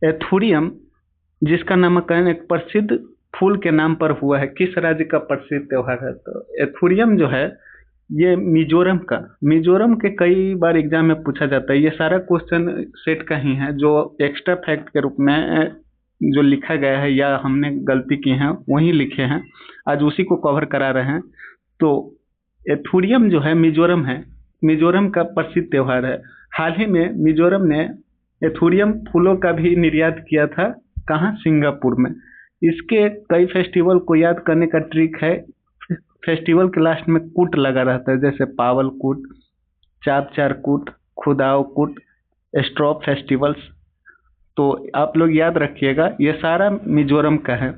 एथुरियम जिसका नामकरण एक प्रसिद्ध फूल के नाम पर हुआ है, किस राज्य का प्रसिद्ध त्योहार है? तो एथुरियम जो है ये मिजोरम के कई बार एग्जाम में पूछा जाता है। ये सारा क्वेश्चन सेट का ही है जो एक्स्ट्रा फैक्ट के रूप में जो लिखा गया है या हमने गलती की है वही लिखे हैं, आज उसी को कवर करा रहे हैं। तो एथुरियम जो है मिजोरम का प्रसिद्ध त्योहार है। हाल ही में मिजोरम ने एथुरियम फूलों का भी निर्यात किया था, कहाँ? सिंगापुर में। इसके कई फेस्टिवल को याद करने का ट्रिक है, फेस्टिवल के लास्ट में कूट लगा रहता है, जैसे पावल कूट, चाप चार कूट, खुदाओ कूट, स्ट्रॉ फेस्टिवल्स। तो आप लोग याद रखिएगा, ये सारा मिजोरम का है।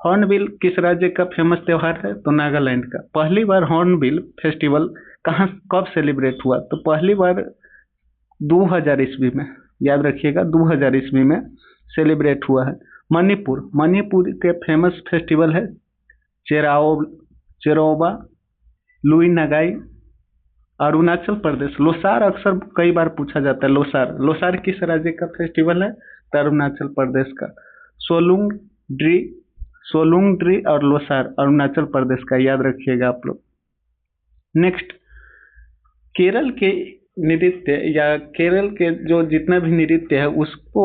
हॉर्नबिल किस राज्य का फेमस त्योहार है? तो नागालैंड का। पहली बार हॉर्नबिल फेस्टिवल कहाँ कब सेलिब्रेट हुआ? तो पहली बार 2000 ईस्वी में, याद रखिएगा 2000 ईस्वी में सेलिब्रेट हुआ है। मणिपुर के फेमस फेस्टिवल है चेरोबा, लुई नगाई। अरुणाचल प्रदेश लोसार अक्सर कई बार पूछा जाता है। लोसार किस राज्य का फेस्टिवल है? तो अरुणाचल प्रदेश का। सोलुंगड्री और लोसार अरुणाचल प्रदेश का, याद रखिएगा आप लोग। नेक्स्ट, केरल के नृत्य या केरल के जो जितना भी नृत्य है उसको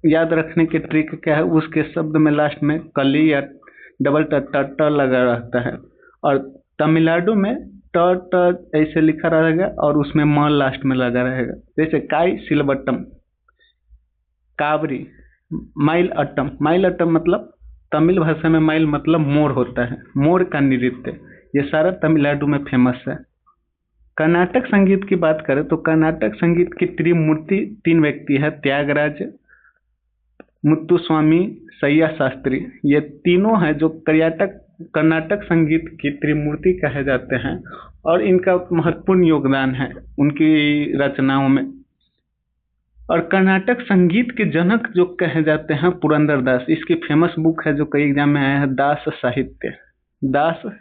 याद रखने के ट्रिक क्या है? उसके शब्द में लास्ट में कली या डबल ट लगा रहता है। और तमिलनाडु में ट ऐसे लिखा रहेगा और उसमें म लास्ट में लगा रहेगा, जैसे काई सिलबट्टम, काबरी, माइल अट्टम मतलब तमिल भाषा में माइल मतलब मोर होता है, मोर का नृत्य। ये सारा तमिलनाडु में फेमस है। कर्नाटक संगीत की बात करें तो कर्नाटक संगीत की त्रिमूर्ति 3 व्यक्ति है, त्यागराज, मुत्तुस्वामी, सैया शास्त्री। ये तीनों हैं जो कर्नाटक संगीत की त्रिमूर्ति कहे जाते हैं और इनका महत्वपूर्ण योगदान है उनकी रचनाओं में। और कर्नाटक संगीत के जनक जो कहे जाते हैं पुरंदरदास। इसकी फेमस बुक है जो कई एग्जाम में आया है, दास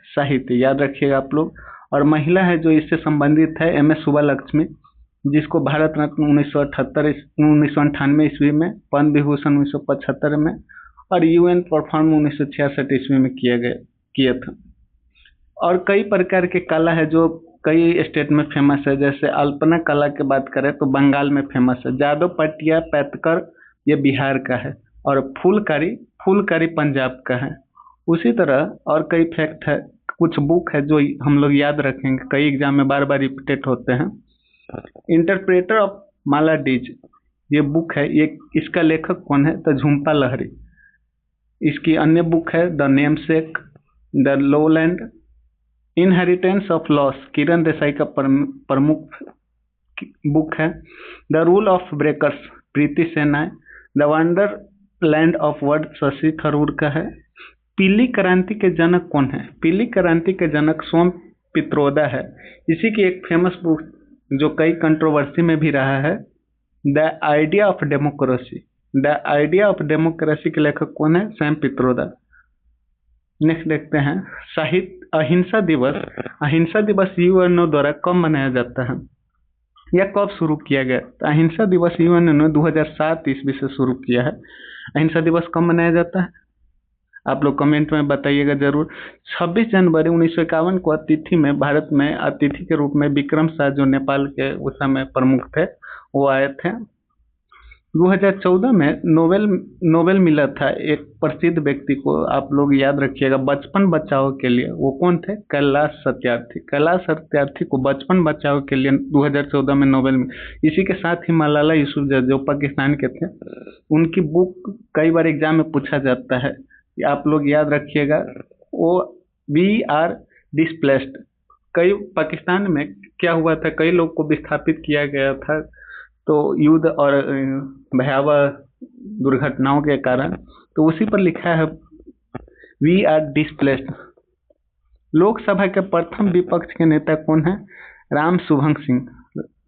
साहित्य, याद रखिएगा आप लोग। और महिला है जो इससे संबंधित है, MS सुब्बालक्ष्मी, जिसको भारत रत्न 1998 ईस्वी में, पद्म विभूषण 1975 में और UN परफॉर्म 1966 ईस्वी में किया था। और कई प्रकार के कला है जो कई स्टेट में फेमस है, जैसे अल्पना कला की बात करें तो बंगाल में फेमस है, जादव पटिया पैतकर ये बिहार का है और फुलकारी पंजाब का है। उसी तरह और कई फैक्ट है, कुछ बुक है जो हम लोग याद रखेंगे, कई एग्जाम में बार बार रिपीटेड होते हैं। इंटरप्रेटर ऑफ मालाडीज ये बुक है, ये इसका लेखक कौन है? तो झुम्पा लहरी। इसकी अन्य बुक है The Namesake, The Lowland, Inheritance of Loss, Kiran Desai का प्रमुख बुक है। The Rule of Breakers, Preeti Shenoy. The Wonderland of Word, Shashi Tharoor का है। पीली क्रांति के जनक कौन है? पीली क्रांति के जनक सोम पित्रोदा है। इसी की एक फेमस बुक जो कई कंट्रोवर्सी में भी रहा है, द आइडिया ऑफ डेमोक्रेसी के लेखक कौन है? सैम पित्रोदा। नेक्स्ट देखते हैं अहिंसा दिवस यूएनओ द्वारा कब मनाया जाता है या कब शुरू किया गया? तो अहिंसा दिवस यूएनओ ने 2007 ईस्वी से शुरू किया है। अहिंसा दिवस कब मनाया जाता है? आप लोग कमेंट में बताइएगा जरूर। 26 जनवरी 1951 को अतिथि में भारत में अतिथि के रूप में विक्रम शाह जो नेपाल के उस समय प्रमुख थे वो आए थे। 2014 में नोबेल मिला था एक प्रसिद्ध व्यक्ति को, आप लोग याद रखिएगा, बचपन बचाओ के लिए। वो कौन थे? कैलाश सत्यार्थी को बचपन बचाओ के लिए 2014 में नोबेल मिला। इसी के साथ ही मलाला यूसुफजई जो पाकिस्तान के थे, उनकी बुक कई बार एग्जाम में पूछा जाता है, आप लोग याद रखिएगा। वो वी आर डिस्प्लेस्ड, कई पाकिस्तान में क्या हुआ था, कई लोग को विस्थापित किया गया था तो युद्ध और भयावह दुर्घटनाओं के कारण, तो उसी पर लिखा है वी आर डिस्प्लेस्ड। लोकसभा के प्रथम विपक्ष के नेता कौन है? राम सुभंग सिंह,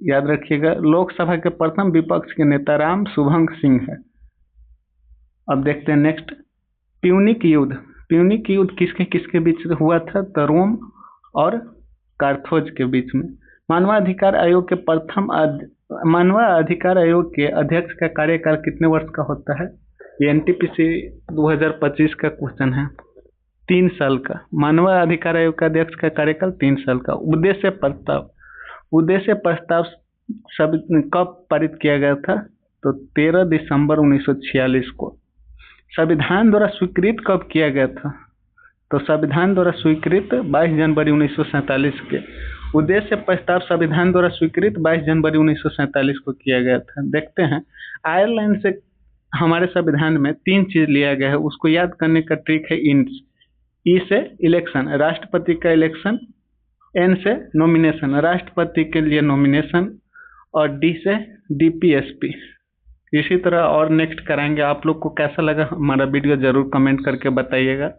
याद रखिएगा। लोकसभा के प्रथम विपक्ष के नेता राम सुभंग सिंह है। अब देखते हैं नेक्स्ट, प्यूनिक युद्ध किसके किसके बीच हुआ था? तो रोम और कार्थोज के बीच में। मानवाधिकार आयोग के प्रथम मानवाधिकार आयोग के अध्यक्ष का कार्यकाल कितने वर्ष का होता है? ये एनटीपीसी 2025 का क्वेश्चन है। 3 साल का। मानवाधिकार आयोग का अध्यक्ष का कार्यकाल 3 साल का। उद्देश्य प्रस्ताव सब कब पारित किया गया था? तो 13 दिसंबर 1946 को। संविधान द्वारा स्वीकृत कब किया गया था? तो संविधान द्वारा स्वीकृत 22 जनवरी 1947 के। उद्देश्य प्रस्ताव संविधान द्वारा स्वीकृत 22 जनवरी 1947 को किया गया था। देखते हैं, आयरलैंड से हमारे संविधान में 3 चीज लिया गया है, उसको याद करने का ट्रिक है इंस। ई से इलेक्शन, राष्ट्रपति का इलेक्शन। एन से नॉमिनेशन, राष्ट्रपति के लिए नॉमिनेशन। और डी से डीपीएसपी। इसी तरह और नेक्स्ट कराएंगे। आप लोग को कैसा लगा हमारा वीडियो जरूर कमेंट करके बताइएगा।